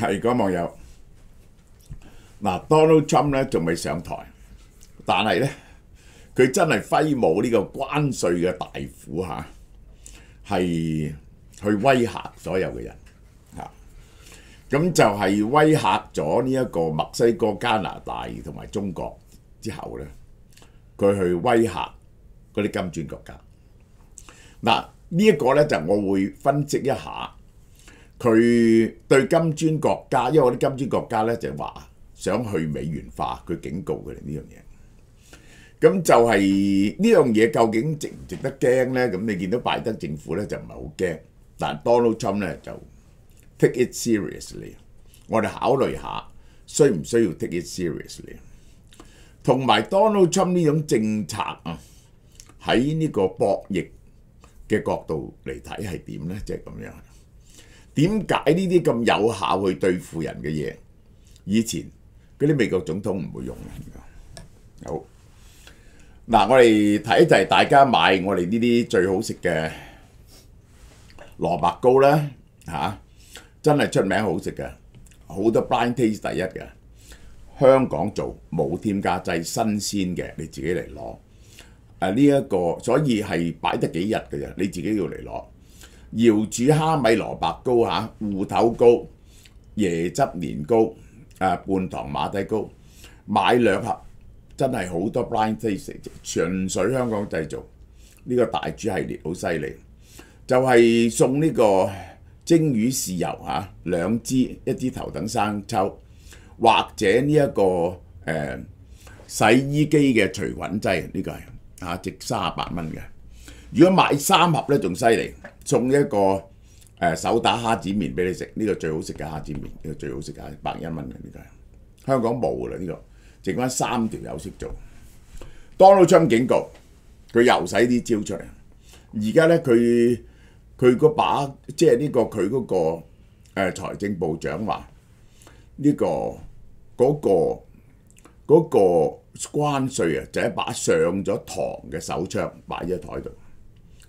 係嗰網友嗱，Donald Trump 咧仲未上台，但係咧佢真係揮舞呢個關稅嘅大斧嚇，係去威嚇所有嘅人嚇。咁就係威嚇咗呢一個墨西哥、加拿大同埋中國之後咧，佢去威嚇嗰啲金磚國家。嗱，呢一個咧就我會分析一下佢對金磚國家，因為嗰啲金磚國家咧就話想去美元化，佢警告佢哋呢樣嘢。咁就係呢樣嘢究竟值唔值得驚咧？咁你見到拜登政府咧就唔係好驚，但 Donald Trump 咧就 take it seriously。我哋考慮下需唔需要 take it seriously。同埋 Donald Trump 呢種政策啊，喺呢個博弈嘅角度嚟睇係點咧？即係咁樣。點解呢啲咁有效去對付人嘅嘢，以前嗰啲美國總統唔會用嘅？好，嗱，我哋睇就係大家買我哋呢啲最好食嘅蘿蔔糕啦，嚇，真係出名好食嘅，好多 blind taste 第一嘅，香港做冇添加劑，新鮮嘅，你自己嚟攞。呢一個所以係擺得幾日嘅啫，你自己要嚟攞。瑤柱蝦米蘿蔔糕嚇，芋頭糕、椰汁年糕、半糖馬蹄糕，買2盒，真係好多 blind taste， 純粹香港製造。呢個大廚系列好犀利，就係送呢個蒸魚豉油嚇2支，1支頭等生抽，或者呢一個洗衣機嘅除菌劑，呢個係值38蚊嘅。如果買3盒咧，仲犀利，送一個手打蝦子麵俾你食，呢個最好食嘅蝦子麵，呢個最好食嘅101蚊嘅，呢個係香港冇㗎啦，呢個剩翻3條友識做。Donald Trump 警告佢又使啲招出嚟，而家咧佢嗰把即係呢個佢嗰個財政部長話呢個嗰個關稅啊，就係一把上咗膛嘅手槍擺喺台度。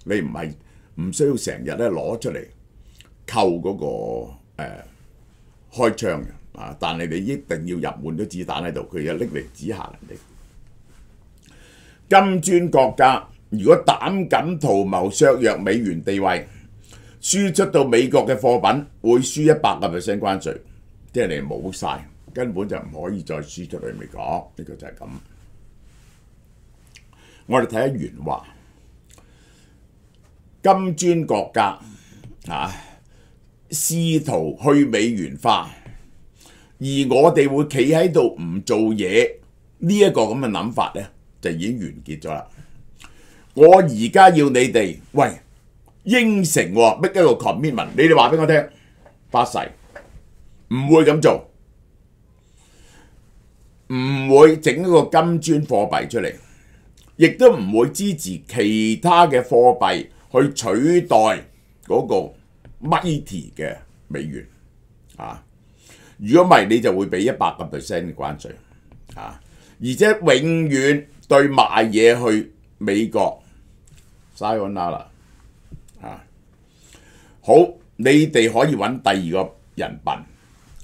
你唔需要成日咧攞出嚟扣嗰個開槍嘅啊！但係你一定要入滿咗子彈喺度，佢就拎嚟指嚇人哋。金磚國家如果膽敢圖謀削弱美元地位，輸出到美國嘅貨品會輸100% 關稅，即係你冇晒，根本就唔可以再輸出去美國。呢個就係咁。我哋睇下原話。金磚國家試圖去美元化，而我哋會企喺度唔做嘢，呢一個咁嘅諗法咧，就已經完結咗啦。我而家要你哋喂應承喎，逼一個 commitment， 你哋話俾我聽，發誓唔會咁做，唔會整一個金磚貨幣出嚟，亦都唔會支持其他嘅貨幣去取代嗰個 mighty 嘅美元啊！如果唔係，你就會俾100% 嘅關稅啊！而且永遠對賣嘢去美國 sayonara 啊！好，你哋可以揾第二個人笨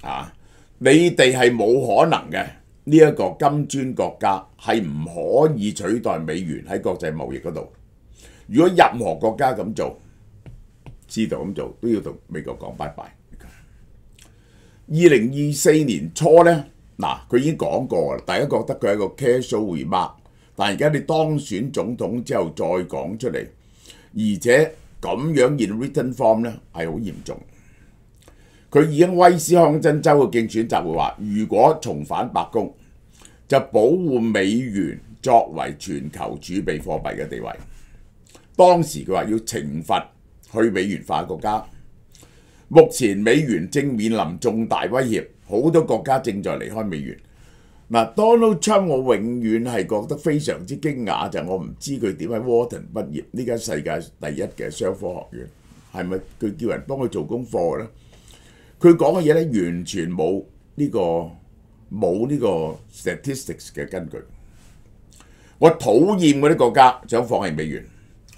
啊！你哋係冇可能嘅，呢一個金磚國家係唔可以取代美元喺國際貿易嗰度。如果任何國家咁做，試圖咁做，都要同美國講拜拜。2024年初咧，嗱佢已經講過啦，大家覺得佢係一個 casual remark，但係而家你當選總統之後再講出嚟，而且咁樣 in written form 咧係好嚴重。佢已經威斯康辛州嘅競選集會話，如果重返白宮，就保護美元作為全球儲備貨幣嘅地位。當時佢話要懲罰去美元化國家。目前美元正面臨重大威脅，好多國家正在離開美元。嗱 ，Donald Trump 我永遠係覺得非常之驚訝，就係我唔知佢點喺 Wharton 畢業，呢間世界第一嘅商科學院，係咪佢叫人幫佢做功課咧？佢講嘅嘢咧完全冇呢個 statistics 嘅根據。我討厭嗰啲國家想放棄美元。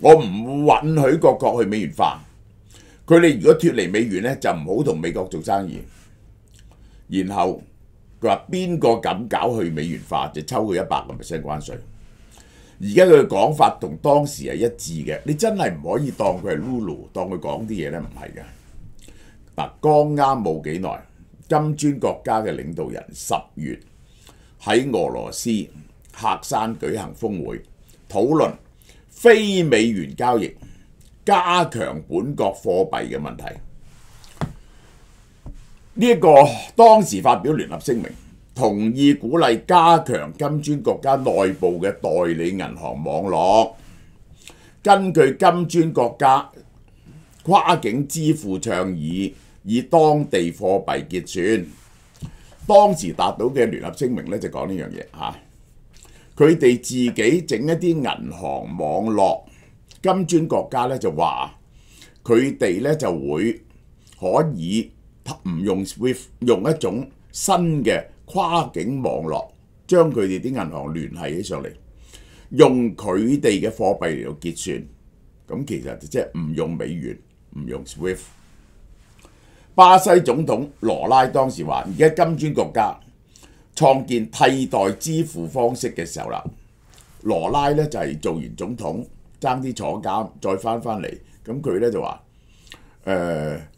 我唔允許各國去美元化，佢哋如果脫離美元咧，就唔好同美國做生意。然後佢話邊個敢搞去美元化，就抽佢100% 關稅。而家佢嘅講法同當時係一致嘅，你真係唔可以當佢係 Lulu， 當佢講啲嘢咧唔係嘅。嗱，剛啱冇幾耐，金磚國家嘅領導人10月喺俄羅斯喀山舉行峰會，討論非美元交易，加強本國貨幣嘅問題。呢一個當時發表聯合聲明，同意鼓勵加強金磚國家內部嘅代理銀行網絡，根據金磚國家跨境支付倡議，以當地貨幣結算。當時達到嘅聯合聲明咧就講呢樣嘢嚇，佢哋自己整一啲銀行網絡，金磚國家咧就話佢哋咧就會可以唔用 SWIFT， 用一種新嘅跨境網絡，將佢哋啲銀行聯繫起上嚟，用佢哋嘅貨幣嚟到結算。咁其實即係唔用美元，唔用 SWIFT。巴西總統羅拉當時話：而家金磚國家創建替代支付方式嘅時候啦。羅拉咧就係做完總統，爭啲坐監，再翻嚟，咁佢咧就話：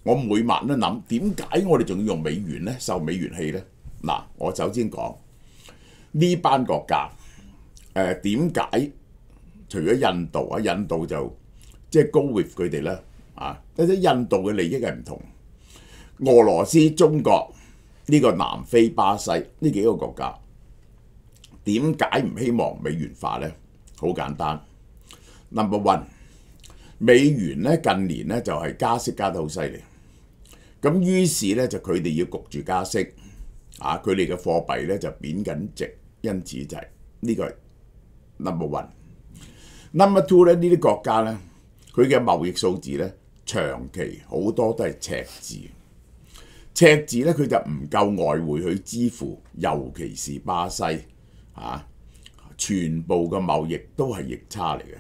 我每晚都諗點解我哋仲要用美元咧，受美元氣咧？嗱，我首先講呢班國家點解除咗印度啊，印度就即係 go with 佢哋啦啊，但係印度嘅利益係唔同。俄羅斯、中國呢個南非、巴西呢幾個國家點解唔希望美元化咧？好簡單 ，Number one。美元咧近年咧就係加息加得好犀利，咁於是咧就佢哋要焗住加息，啊佢哋嘅貨幣咧就貶緊值，因此就係呢個係 number one。number two 咧，呢啲國家咧佢嘅貿易數字咧長期好多都係赤字，赤字咧佢就唔夠外匯去支付，尤其是巴西全部嘅貿易都係逆差嚟嘅。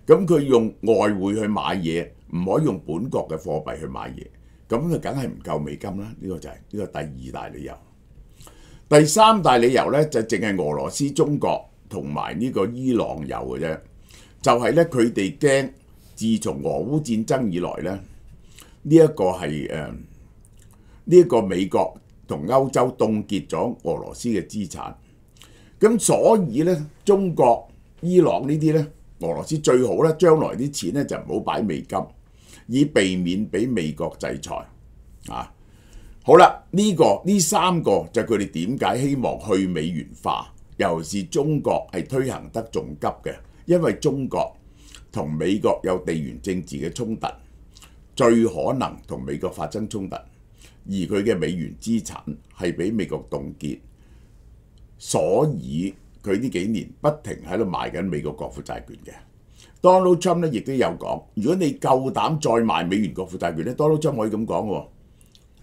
咁佢用外匯去買嘢，唔可以用本國嘅貨幣去買嘢，咁佢梗係唔夠美金啦。呢個就係呢個第二大理由。第三大理由咧就淨係俄羅斯、中國同埋呢個伊朗有嘅啫，就係咧佢哋驚，自從俄烏戰爭以來咧，呢一個係呢一個美國同歐洲凍結咗俄羅斯嘅資產，咁所以咧中國、伊朗呢啲咧。俄羅斯最好咧，將來啲錢咧就唔好擺美金，以避免俾美國制裁啊！好啦，呢三個就係佢哋點解希望去美元化，尤其是中國係推行得仲急嘅，因為中國同美國有地緣政治嘅衝突，最可能同美國發生衝突，而佢嘅美元資產係俾美國凍結，所以佢呢幾年不停喺度賣緊美國國庫債券嘅。Donald Trump 咧亦都有講，如果你夠膽再賣美元國庫債券咧，Donald Trump 可以咁講喎，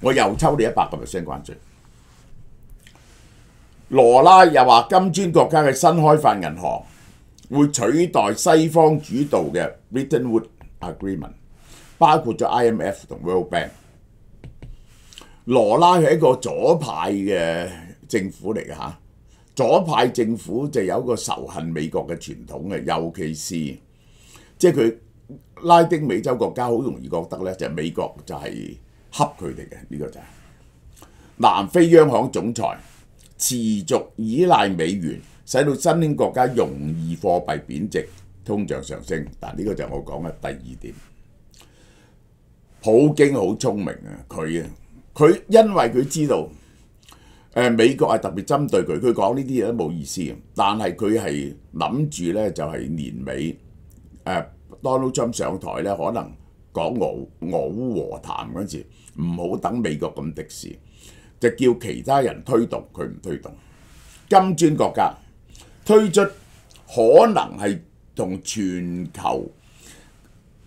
我又抽你100% 關稅。羅拉又話金磚國家嘅新開發銀行會取代西方主導嘅 Bretton Woods Agreement， 包括咗 IMF 同 World Bank。羅拉係一個左派嘅政府嚟嘅嚇。左派政府就有一個仇恨美國嘅傳統嘅，尤其是即係佢拉丁美洲國家好容易覺得咧，就係美國就係恰佢哋嘅，呢個就係南非央行總裁持續依賴美元，使到新興國家容易貨幣貶值、通脹上升。但呢個就係我講嘅第二點。普京好聰明啊，佢因為佢知道。美國係特別針對佢講呢啲嘢都冇意思嘅，但係佢係諗住咧就係年尾Donald Trump 上台咧，可能講俄烏和談嗰陣時，唔好等美國咁敵視，就叫其他人推動，佢唔推動。金磚國家推出可能係同全球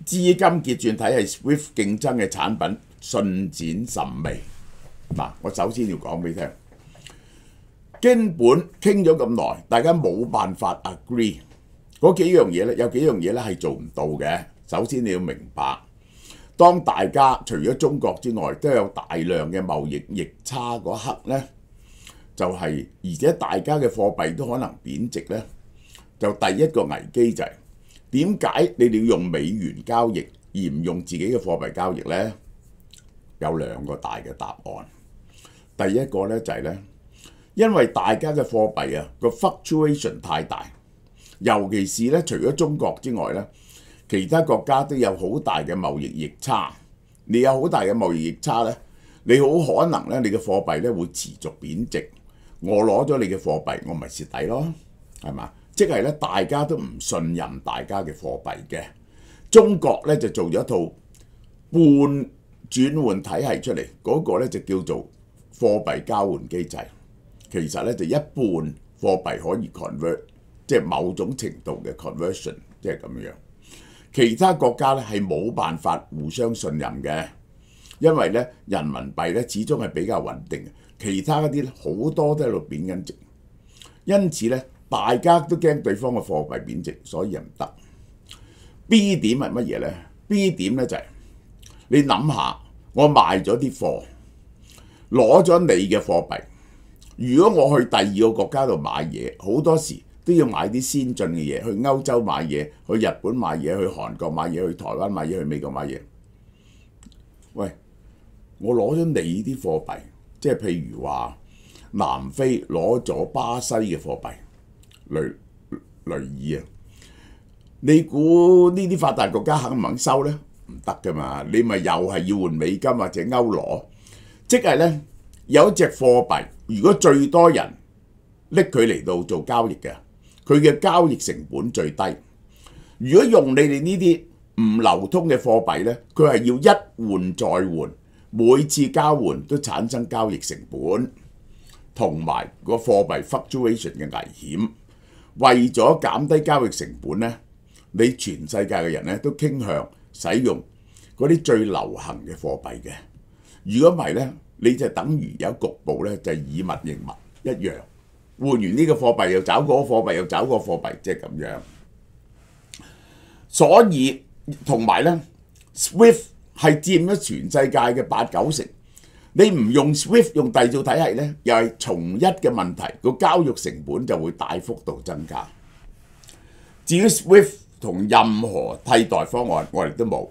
資金結算體系 SWIFT 競爭嘅產品進展甚微。嗱，我首先要講俾你聽。根本傾咗咁耐，大家冇辦法 agree 嗰幾樣嘢咧，有幾樣嘢咧係做唔到嘅。首先你要明白，當大家除咗中國之外都有大量嘅貿易逆差嗰刻呢，就係而且大家嘅貨幣都可能貶值呢，就第一個危機就係點解你哋要用美元交易而唔用自己嘅貨幣交易呢？有兩個大嘅答案。第一個呢就係呢，因為大家嘅貨幣啊個 fluctuation 太大，尤其是呢除咗中國之外呢，其他國家都有好大嘅貿易逆差。你有好大嘅貿易逆差呢，你好可能呢你嘅貨幣呢會持續貶值。我攞咗你嘅貨幣，我咪蝕底咯，係嘛？即係呢，大家都唔信任大家嘅貨幣嘅。中國呢就做咗一套半轉換體系出嚟，嗰個呢就叫做貨幣交換機制。其實呢就一半貨幣可以 convert， 即係某種程度嘅 conversion， 即係咁樣。其他國家呢係冇辦法互相信任嘅，因為呢人民幣呢始終係比較穩定，其他嗰啲呢好多都喺度貶緊值，因此呢大家都驚對方嘅貨幣貶值，所以唔得。B 點係乜嘢呢？ B 點呢就係你諗下，我賣咗啲貨，攞咗你嘅貨幣，如果我去第二個國家度買嘢，好多時都要買啲先進嘅嘢，去歐洲買嘢，去日本買嘢，去韓國買嘢，去台灣買嘢，去美國買嘢。喂，我攞咗你啲貨幣，即係譬如話南非攞咗巴西嘅貨幣，雷爾啊，你估呢啲發達國家肯唔肯收呢？唔得㗎嘛，你咪又係要換美金或者歐羅，即係呢，有一隻貨幣，如果最多人拎佢嚟到做交易嘅，佢嘅交易成本最低。如果用你哋呢啲唔流通嘅貨幣呢，佢係要一換再換，每次交換都產生交易成本，同埋個貨幣 fluctuation 嘅危險。為咗減低交易成本呢，你全世界嘅人呢都傾向使用嗰啲最流行嘅貨幣嘅。如果唔係呢，你就等於有局部呢，就以物易物一樣。換完呢個貨幣又找嗰個貨幣，又找嗰個貨幣，即係咁樣。所以同埋呢 SWIFT 係佔咗全世界嘅8、9成。你唔用 SWIFT 用締造體系呢，又係從一嘅問題，個交易成本就會大幅度增加。至於 SWIFT 同任何替代方案，我哋都冇，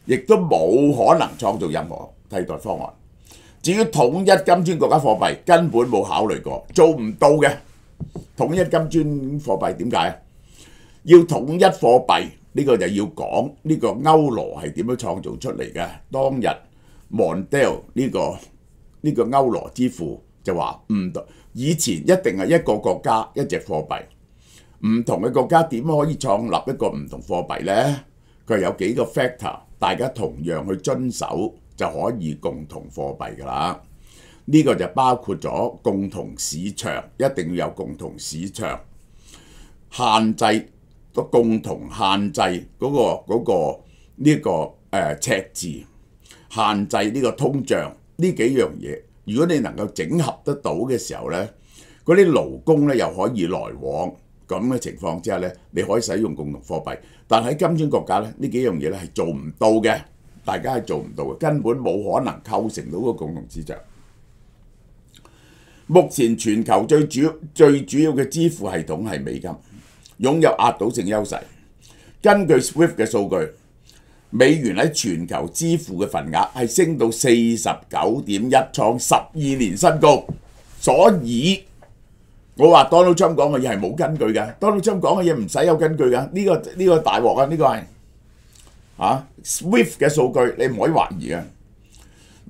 亦都冇可能創造任何替代方案。至於統一金磚國家貨幣，根本冇考慮過，做唔到嘅。統一金磚貨幣點解啊？要統一貨幣呢個就要講呢個歐羅係點樣創造出嚟嘅。當日Mondale呢個歐羅之父就話唔得，以前一定係一個國家一隻貨幣，唔同嘅國家點可以創立一個唔同貨幣呢？佢有幾個 factor， 大家同樣去遵守就可以共同貨幣㗎啦。呢個就包括咗共同市場，一定要有共同市場，限制個共同限制呢個赤字，限制呢個通脹，呢幾樣嘢，如果你能夠整合得到嘅時候呢，嗰啲勞工呢又可以來往，咁嘅情況之下呢，你可以使用共同貨幣。但喺金磚國家呢，呢幾樣嘢呢係做唔到嘅，大家係做唔到嘅，根本冇可能構成到個共同市場。目前全球最主要嘅支付系統係美金，擁有壓倒性優勢。根據 SWIFT 嘅數據，美元喺全球支付嘅份額係升到49.1%，創12年新高。所以我話 Donald Trump 講嘅嘢係冇根據嘅。Donald Trump 講嘅嘢唔使有根據嘅。呢個大鑊啊！呢個係SWIFT 嘅數據，你唔可以懷疑嘅。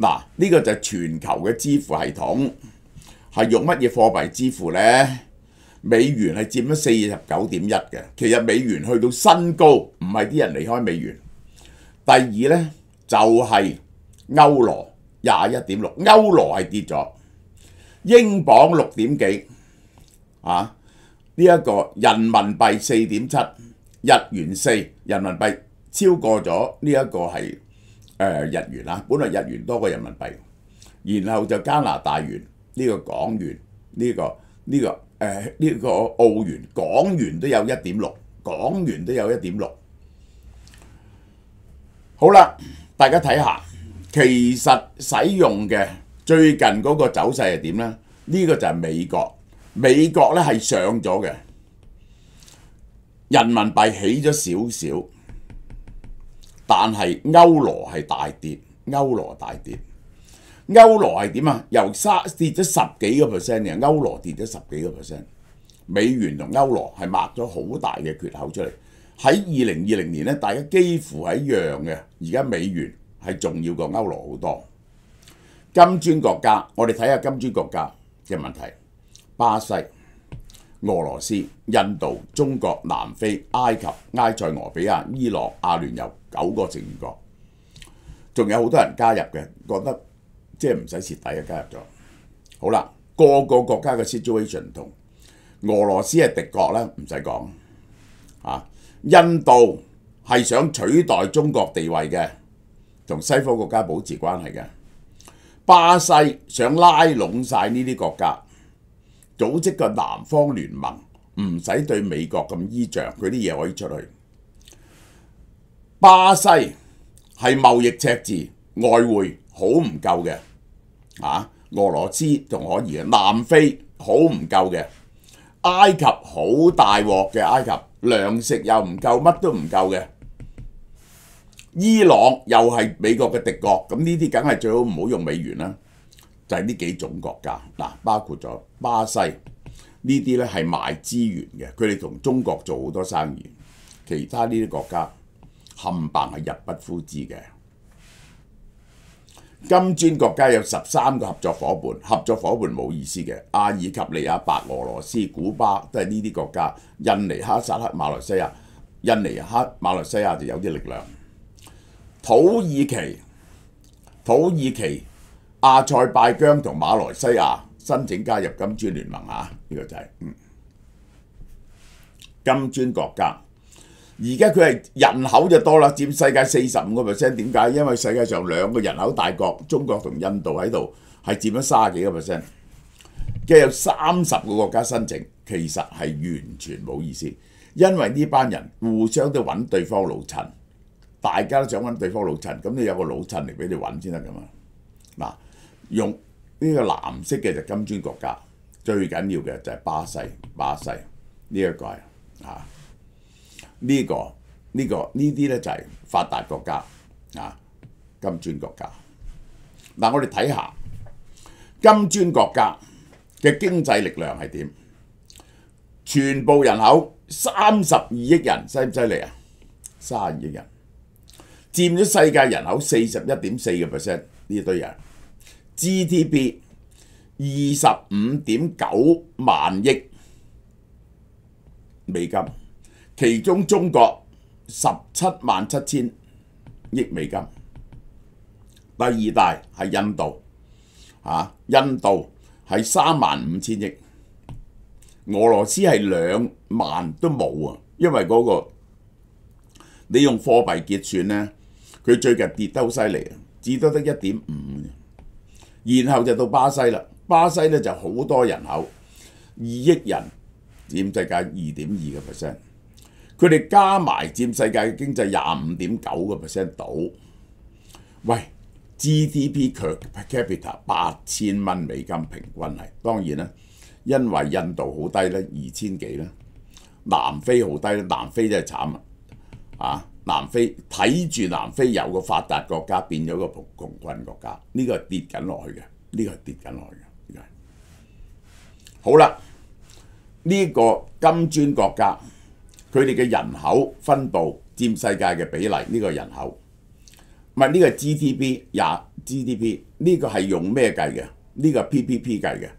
嗱，呢個就係全球嘅支付系統。係用乜嘢貨幣支付呢？美元係佔咗49.1嘅，其實美元去到新高，唔係啲人離開美元。第二呢，就係歐羅21.6，歐羅係跌咗，英鎊6點幾呢一個人民幣4.7，日元4，人民幣超過咗呢一個係日元啦，本來日元多過人民幣，然後就加拿大元。呢個港元，呢個澳元，港元都有1.6，港元都有1.6。好啦，大家睇下，其實使用嘅最近嗰個走勢係點呢？呢個就係美國，美國咧係上咗嘅，人民幣起咗少少，但係歐羅係大跌，歐羅大跌。歐羅係點啊？由跌咗10幾個 percent 嘅，歐羅跌咗10幾個 percent。美元同歐羅係擘咗好大嘅缺口出嚟。喺2020年咧，大家幾乎係一樣嘅。而家美元係重要過歐羅好多。金磚國家，我哋睇下金磚國家嘅問題：巴西、俄羅斯、印度、中國、南非、埃及、埃塞俄比亞、伊朗、阿聯酋9個成員國，仲有好多人加入嘅，覺得即係唔使蝕底嘅加入咗。好啦，個個國家嘅 situation 唔同。俄羅斯係敵國啦，唔使講啊。印度係想取代中國地位嘅，同西方國家保持關係嘅。巴西想拉攏晒呢啲國家，組織個南方聯盟，唔使對美國咁依仗，佢啲嘢可以出去。巴西係貿易赤字，外匯好唔夠嘅，啊，俄羅斯仲可以嘅，南非好唔夠嘅，埃及好大鑊嘅，埃及糧食又唔夠，乜都唔夠嘅。伊朗又係美國嘅敵國，咁呢啲梗係最好唔好用美元啦。就係呢幾種國家嗱，包括咗巴西呢啲咧係賣資源嘅，佢哋同中國做好多生意。其他呢啲國家冚唪唥係入不敷支嘅。金磚國家有13個合作伙伴，合作伙伴冇意思嘅。阿爾及利亞、白俄羅斯、古巴都係呢啲國家。印尼、哈薩克、馬來西亞，印尼、馬來西亞就有啲力量。土耳其、阿塞拜疆同馬來西亞申請加入金磚聯盟啊！呢個就係金磚國家。而家佢係人口就多啦，佔世界45%。點解？因為世界上2個人口大國，中國同印度喺度係佔咗30幾個%。嘅有30個國家申請，其實係完全冇意思，因為呢班人互相都揾對方老襯，大家都想揾對方老襯，咁你有個老襯嚟俾你揾先得噶嘛。嗱，用呢個藍色嘅就金磚國家，最緊要嘅就係巴西呢一個係啊。呢啲咧就係發達國家啊，金磚國家。嗱，我哋睇下金磚國家嘅經濟力量係點？全部人口32億人，犀唔犀利啊？32億人，佔咗世界人口41.4%呢堆人。GDP 25.9萬億美金。其中中國177000億美金，第二大係印度，印度係35000億，俄羅斯係2萬都冇啊，因為嗰個你用貨幣結算呢，佢最近跌得好犀利啊，至多得1.5，然後就到巴西啦，巴西咧就好多人口，2億人，佔世界2.2%。佢哋加埋佔世界嘅經濟25.9% 到。喂 ，GDP per capita 8000蚊美金平均係，當然啦，因為印度好低咧，2000幾啦，南非好低咧，南非真係慘啊！南非睇住南非由個發達國家變咗個窮困國家，呢個係跌緊落去嘅，呢個係跌緊落去嘅。好啦，呢個金磚國家。佢哋嘅人口分佈佔世界嘅比例，呢個人口唔係呢個 GDP 呢個係用咩計嘅？呢個 PPP 計嘅，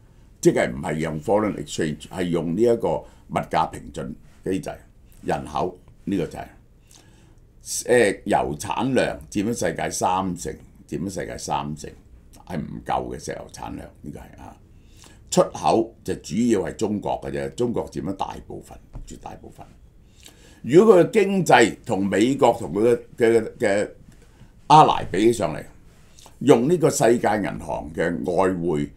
即係唔係用 foreign exchange， 係用呢一個物價平準機制。人口呢個就係石油產量佔咗世界30%，佔咗世界30%係唔夠嘅石油產量，呢個係啊。出口就主要係中國嘅啫，中國佔咗大部分，絕大部分。如果佢嘅經濟同美國同佢嘅阿拉比起上嚟，用呢個世界銀行嘅外匯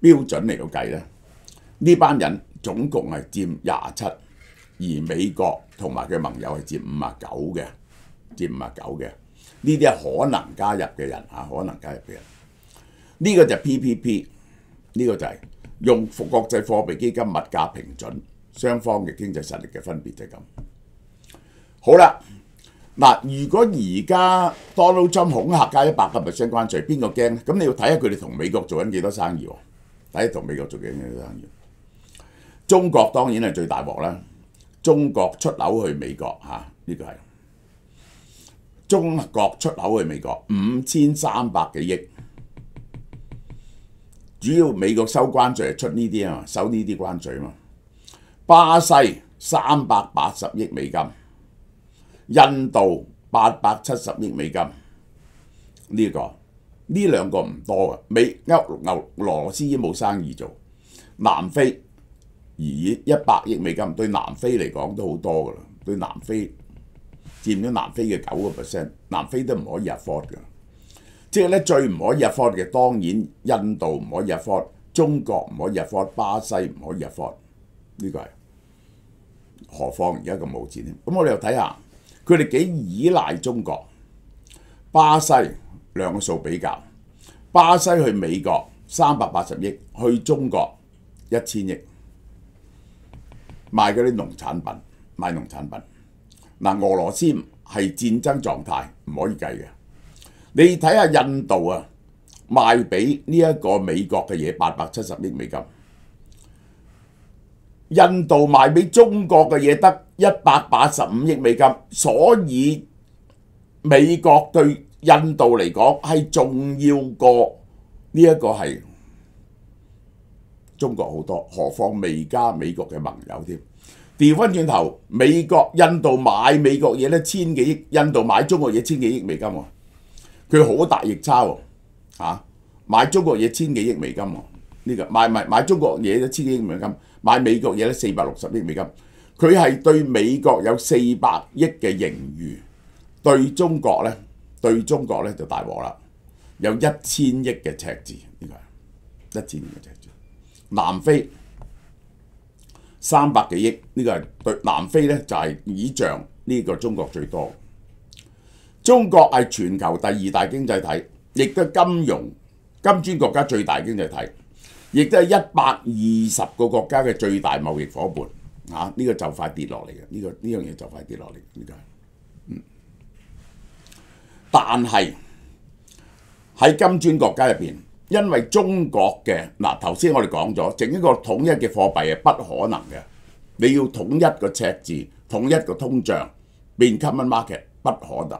標準嚟到計咧，呢班人總共係佔27，而美國同埋佢盟友係佔59嘅，佔59嘅。呢啲係可能加入嘅人嚇，可能加入嘅人。呢個就係 PPP， 呢個就係用國際貨幣基金物價平準，雙方嘅經濟實力嘅分別就係咁。好啦，嗱，如果而家 Donald Trump 恐嚇加100% 關稅，邊個驚咧？咁你要睇下佢哋同美國做緊幾多生意喎？睇下同美國做緊幾多生意。中國當然係最大鑊啦，中國出口去美國嚇，呢個係中國出口去美國5300幾億。主要美國收關稅係出呢啲啊嘛，收呢啲關稅啊嘛。巴西380億美金，印度870億美金，呢兩個唔多嘅。俄羅斯已經冇生意做，南非而100億美金對南非嚟講都好多㗎啦，對南非佔咗南非嘅9%，南非都唔可以 afford 㗎。即係咧最唔可以 afford 嘅，當然印度唔可以 afford， 中國唔可以 afford， 巴西唔可以 afford， 呢個係何況而家咁冇錢添。咁我哋又睇下佢哋幾依賴中國。巴西兩個數比較，巴西去美國380億，去中國1000億，賣嗰啲農產品，賣農產品。嗱，俄羅斯係戰爭狀態，唔可以計嘅。你睇下印度啊，賣俾呢一個美國嘅嘢870億美金，印度賣俾中國嘅嘢得185億美金，所以美國對印度嚟講係重要過呢一個係中國好多，何況未加美國嘅盟友添。調翻轉頭，印度買美國嘢咧1000幾億，印度買中國嘢1000幾億美金喎。佢好大逆差喎，買中國嘢1000幾億美金喎，呢個買中國嘢1000幾億美金，買美國嘢咧460億美金，佢係對美國有400億嘅盈餘，對中國咧就大鑊啦，有1000億嘅赤字，呢個係1000億嘅赤字。南非300幾億，呢個係對南非咧就係倚仗呢個中國最多。中國係全球第2大經濟體，亦都係金磚國家最大經濟體，亦都係120個國家嘅最大貿易夥伴。呢個就快跌落嚟嘅，呢樣嘢就快跌落嚟。呢個係，但係喺金磚國家入邊，因為中國嘅頭先我哋講咗，整一個統一嘅貨幣係不可能嘅，你要統一個赤字、統一個通脹變 common market 不可能。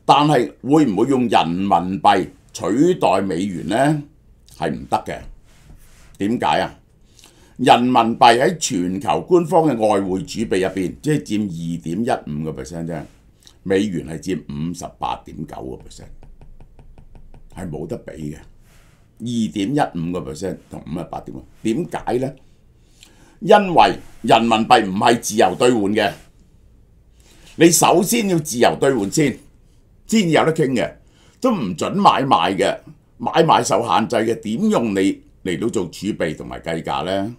但係會唔會用人民幣取代美元呢？係唔得嘅。點解啊？人民幣喺全球官方嘅外匯儲備入邊，即係佔2.15% 啫，美元係佔58.9%，係冇得比嘅。2.15% 同58.9%，點解呢？因為人民幣唔係自由兌換嘅，你首先要自由兌換先有得傾嘅，都唔準買賣嘅，買賣受限制嘅，點用你嚟到做儲備同埋計價呢？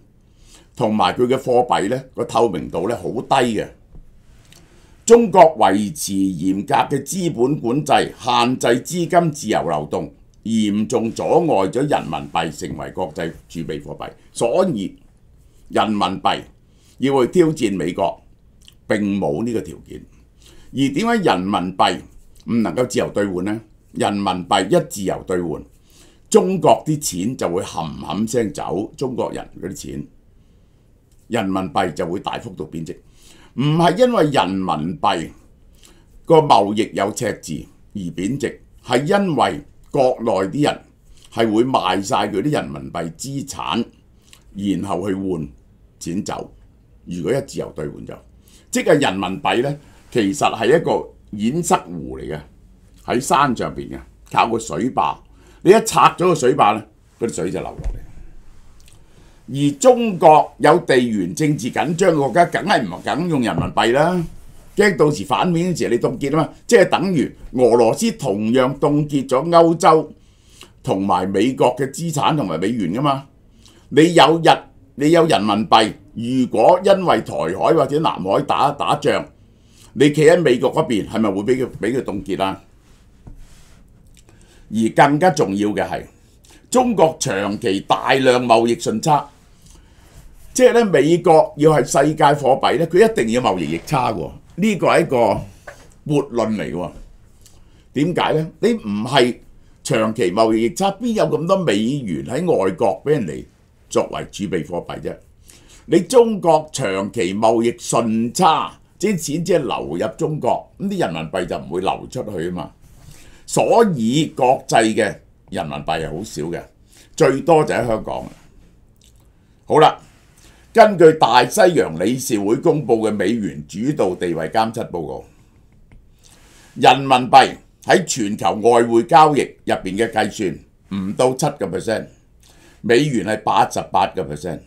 同埋佢嘅貨幣呢個透明度呢好低嘅。中國維持嚴格嘅資本管制，限制資金自由流動，嚴重阻礙咗人民幣成為國際儲備貨幣，所以人民幣要去挑戰美國並冇呢個條件。而點解人民幣唔能夠自由兌換呢？人民幣一自由兌換，中國啲錢就會冚聲走，中國人嗰啲錢，人民幣就會大幅度貶值。唔係因為人民幣個貿易有赤字而貶值，係因為國內啲人係會賣晒佢啲人民幣資產，然後去換錢走。如果一自由兌換就，即係人民幣呢，其實係一個堰塞湖嚟嘅，喺山上邊嘅，靠個水壩。你一拆咗個水壩呢，嗰啲水就流落嚟。而中國有地緣政治緊張嘅國家，梗係唔梗用人民幣啦，驚到時反面嗰時你凍結啊嘛，即係等於俄羅斯同樣凍結咗歐洲同埋美國嘅資產同埋美元噶嘛。你有人民幣，如果因為台海或者南海打仗，你企喺美國嗰邊，係咪會俾佢凍結啊？而更加重要嘅係中國長期大量貿易順差，即係咧美國要係世界貨幣咧，佢一定要貿易逆差喎。呢個係一個悖論嚟喎。點解咧？你唔係長期貿易逆差，邊有咁多美元喺外國俾人哋作為儲備貨幣啫？你中國長期貿易順差，啲錢即係流入中國，咁啲人民幣就唔會流出去啊嘛。所以國際嘅人民幣係好少嘅，最多就喺香港。好啦，根據大西洋理事會公佈嘅美元主導地位監測報告，人民幣喺全球外匯交易入邊嘅計算唔到7%，美元係88%，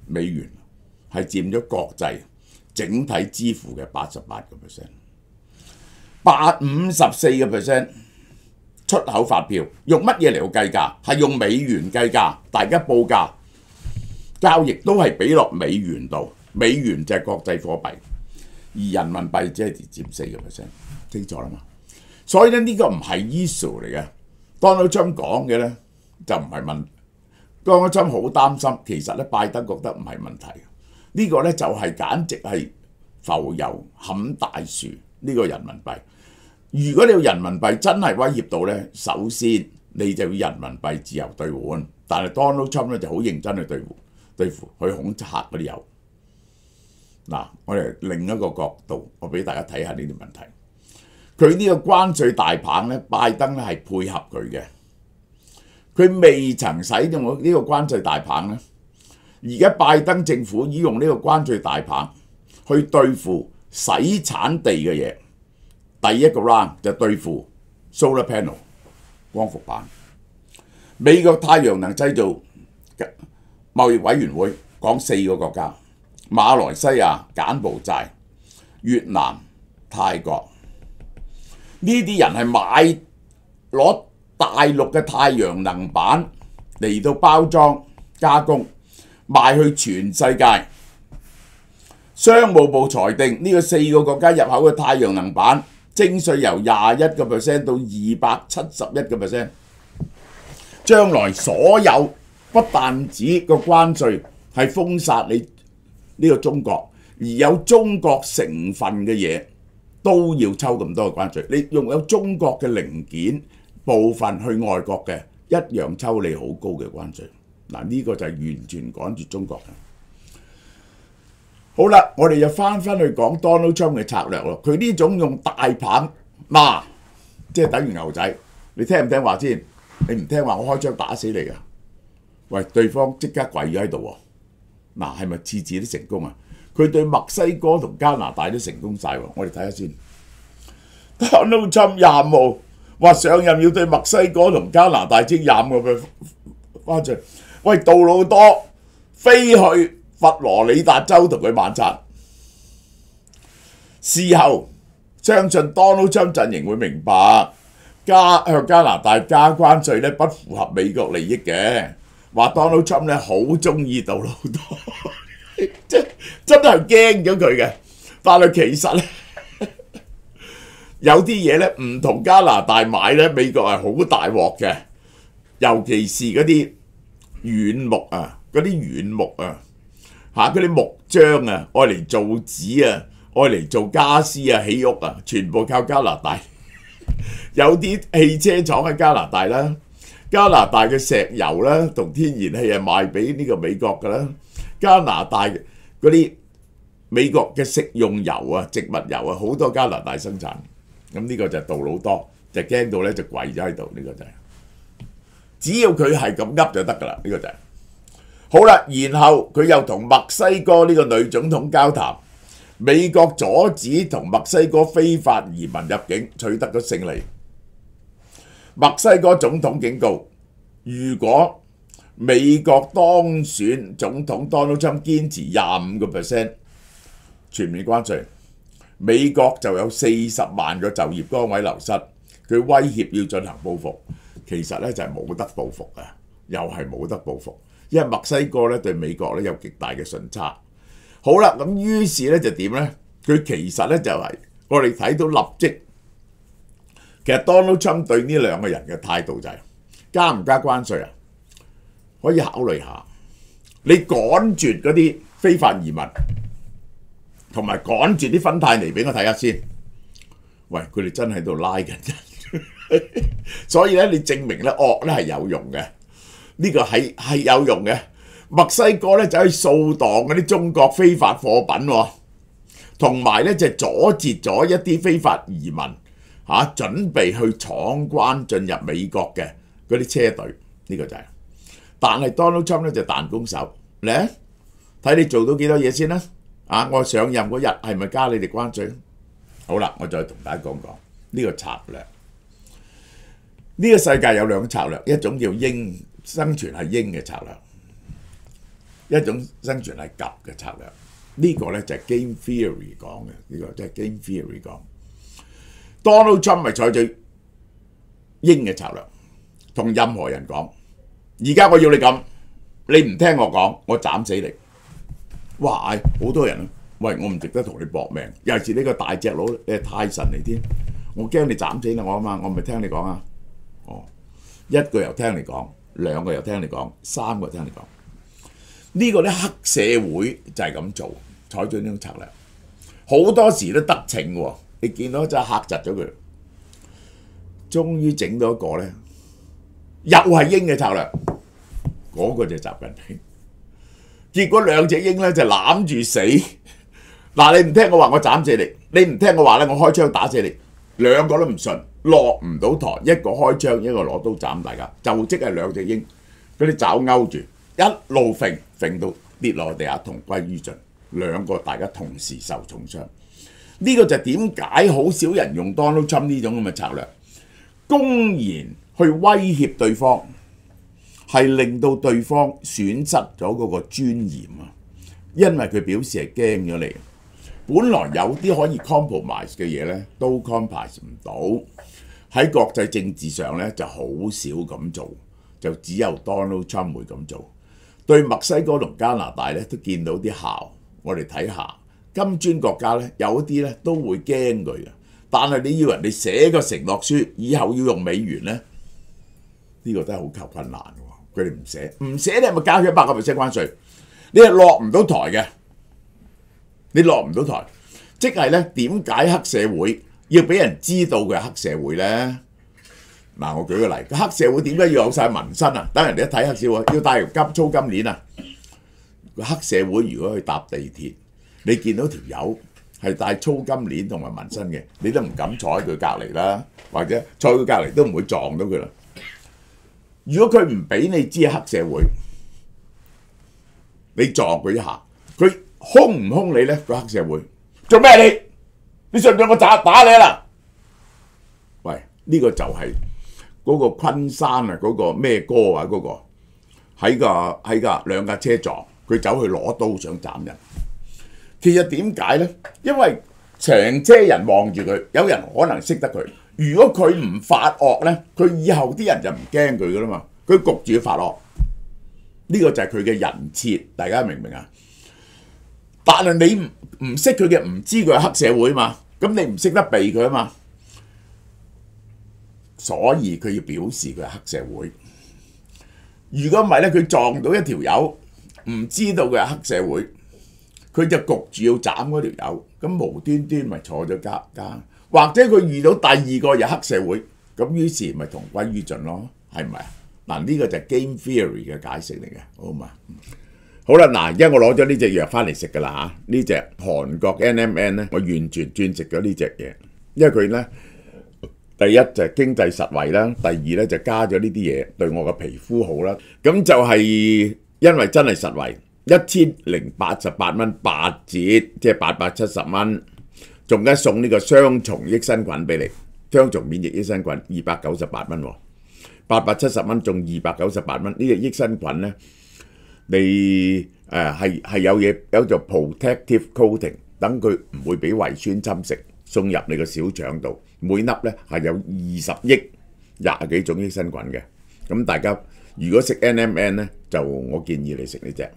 美元係佔咗國際整體支付嘅88%，54% 出口發票用乜嘢嚟到計價？係用美元計價，大家報價交易都係俾落美元度，美元就係國際貨幣，而人民幣只係佔4%，清楚啦嘛？所以咧呢個唔係 issue 嚟嘅。Donald Trump講嘅咧就唔係問，Donald Trump好擔心，其實咧拜登覺得唔係問題。呢個咧就係簡直係浮油冚大樹呢個人民幣。如果你要人民幣真係威脅到咧，首先你就要人民幣自由兌換。但係 Donald Trump 咧就好認真去對付去恐嚇嗰啲油。嗱，我哋另一個角度，我俾大家睇下呢啲問題。佢呢個關稅大棒咧，拜登咧係配合佢嘅。佢未曾使用呢個關稅大棒咧，而家拜登政府已用呢個關稅大棒去對付洗產地嘅嘢。第一個 round 就對付 solar panel 光伏板。美國太陽能製造貿易委員會講4個國家：馬來西亞、柬埔寨、越南、泰國。呢啲人係攞大陸嘅太陽能板嚟到包裝加工，賣去全世界。商務部裁定呢個4個國家入口嘅太陽能板徵稅由21% 到271%。將來所有不但止個關稅係封殺你呢個中國，而有中國成分嘅嘢都要抽咁多嘅關稅。你用有中國嘅零件部分去外國嘅，一樣抽你好高嘅關稅。嗱，呢個就係完全趕住中國嘅。好啦，我哋就翻去講 Donald Trump 嘅策略咯。佢呢種用大棒罵，即係等於牛仔。你聽唔聽話先？你唔聽話，我開槍打死你噶！喂，對方即刻跪咗喺度喎。嗱，係咪次次都成功啊？佢對墨西哥同加拿大都成功晒喎。我哋睇下先。Donald Trump 25號話上任要對墨西哥同加拿大徵25%關稅。喂，杜魯多飛去佛羅里達州同佢晚餐。事後相信 Donald Trump 陣營會明白，向加拿大加關稅咧不符合美國利益嘅。話 Donald Trump 咧好中意杜魯多，真係驚咗佢嘅。但係其實咧有啲嘢咧唔同加拿大買咧，美國係好大鑊嘅，尤其是嗰啲軟木啊，嗰啲木漿啊，愛嚟做紙啊，愛嚟做家私啊，起屋啊，全部靠加拿大。有啲汽車廠喺加拿大啦，加拿大嘅石油啦同天然氣係賣俾呢個美國㗎啦，加拿大嗰啲美國嘅食用油啊、植物油啊，好多加拿大生產。咁呢個就係杜魯多，就驚到咧就跪咗喺度，呢個就係。只要佢係咁噏就得㗎啦，呢個就係。好啦，然後佢又同墨西哥呢個女總統交談，美國阻止同墨西哥非法移民入境，取得咗勝利。墨西哥總統警告，如果美國當選總統 Donald Trump 堅持25% 全面關稅，美國就有40萬個就業崗位流失。佢威脅要進行報復，其實咧就係冇得報復嘅，又係冇得報復，因為墨西哥咧對美國咧有極大嘅順差。好啦，咁於是咧就點咧？佢其實咧就係我哋睇到立即其實 Donald Trump 對呢兩個人嘅態度就係加唔加關稅啊？可以考慮下。你趕絕嗰啲非法移民，同埋趕絕啲芬太尼俾我睇下先。喂，佢哋真喺度拉緊人，所以咧你證明咧惡咧係有用嘅，呢個係有用嘅。墨西哥咧就去掃蕩嗰啲中國非法貨品喎，同埋咧就阻截咗一啲非法移民準備去闖關進入美國嘅嗰啲車隊，呢個就係。但係 Donald Trump 咧就彈弓手，嚟睇你做到幾多嘢先啦。我上任嗰日係咪加你哋關稅？好啦，我再同大家講講呢個策略。呢個世界有兩個策略，一種叫鷹生存係鷹嘅策略，一種生存係鴿嘅策略。呢個咧就係 Game Theory 講嘅，呢個即係 Game Theory 講。Donald Trump 咪採取鷹嘅策略，同任何人講。而家我要你咁，你唔聽我講，我斬死你。哇！好多人啊，喂，我唔值得同你搏命。尤其是呢個大隻佬，你係太神嚟添，我驚你斬死我啊嘛，我咪聽你講啊。一個又聽你講，兩個又聽你講，三個聽你講。呢個咧黑社會就係咁做，採取呢種策略，好多時都得逞喎。你見到真係嚇窒咗佢，終於整到一個咧，又係鷹嘅策略，嗰個就習近平。結果兩隻鷹咧就攬住死。嗱，你唔聽我話，我斬死你；你唔聽我話咧，我開槍打死你。兩個都唔信，落唔到台，一個開槍，一個攞刀斬大家，就即係兩隻鷹嗰啲爪勾住，一路揈到跌落地下，同歸於盡。兩個大家同時受重傷。呢個就點解好少人用 Donald Trump 呢種咁嘅策略，公然去威脅對方，係令到對方損失咗嗰個尊嚴啊！因為佢表示係驚咗你。本來有啲可以 compromise 嘅嘢咧，都 compromise 唔到。喺國際政治上咧，就好少咁做，就只有 Donald Trump 會咁做。對墨西哥同加拿大咧，都見到啲效。我哋睇下金磚國家咧，有一啲咧都會驚佢嘅。但係你要人哋寫個承諾書，以後要用美元咧，呢個都係好求困難嘅。佢哋唔寫，你係咪加佢100%關稅？你係落唔到台嘅。你落唔到台，即係咧點解黑社會要俾人知道佢係黑社會咧？嗱，我舉個例，黑社會點解要有晒紋身啊？等人哋一睇黑社會，要戴條粗金鏈啊！黑社會如果去搭地鐵，你見到條友係戴粗金鏈同埋紋身嘅，你都唔敢坐喺佢隔離啦，或者坐佢隔離都唔會撞到佢啦。如果佢唔俾你知係黑社會，你撞佢一下，佢兇唔兇你咧？個黑社會做咩你信唔信我打你啦？喂，呢個就係嗰個昆山啊，嗰個咩歌啊，嗰個喺個兩架車撞，佢走去攞刀想斬人。其實點解咧？因為成車人望住佢，有人可能識得佢。如果佢唔發惡咧，佢以後啲人就唔驚佢噶啦嘛。佢焗住要發惡，呢個就係佢嘅人設，大家明唔明啊？但係你唔識佢嘅，唔知佢係黑社會嘛，咁你唔識得避佢啊嘛，所以佢要表示佢係黑社會。如果唔係咧，佢撞到一條友，唔知道佢係黑社會，佢就焗住要斬嗰條友，咁無端端咪坐咗監，或者佢遇到第二個又黑社會，咁於是咪同歸於盡咯，係咪啊？嗱，呢個就係 Game Theory 嘅解釋嚟嘅，好嘛？好啦，嗱，而家我攞咗呢隻藥翻嚟食噶啦嚇，呢隻韓國 NMN 咧，我完全轉食咗呢隻嘢，因為佢咧第一就係經濟實惠啦，第二咧就加咗呢啲嘢對我個皮膚好啦，咁就係因為真係實惠，1088蚊8折，即係870蚊，仲加送呢個雙重益生菌俾你，雙重免疫益生菌298蚊喎，870蚊仲298蚊，呢隻益生菌咧。你係有嘢有做 protective coating， 等佢唔會俾胃酸侵蝕，送入你個小腸度。每粒咧係有20億20幾種益生菌嘅。咁大家如果食 NMN 咧，就我建議你食呢隻。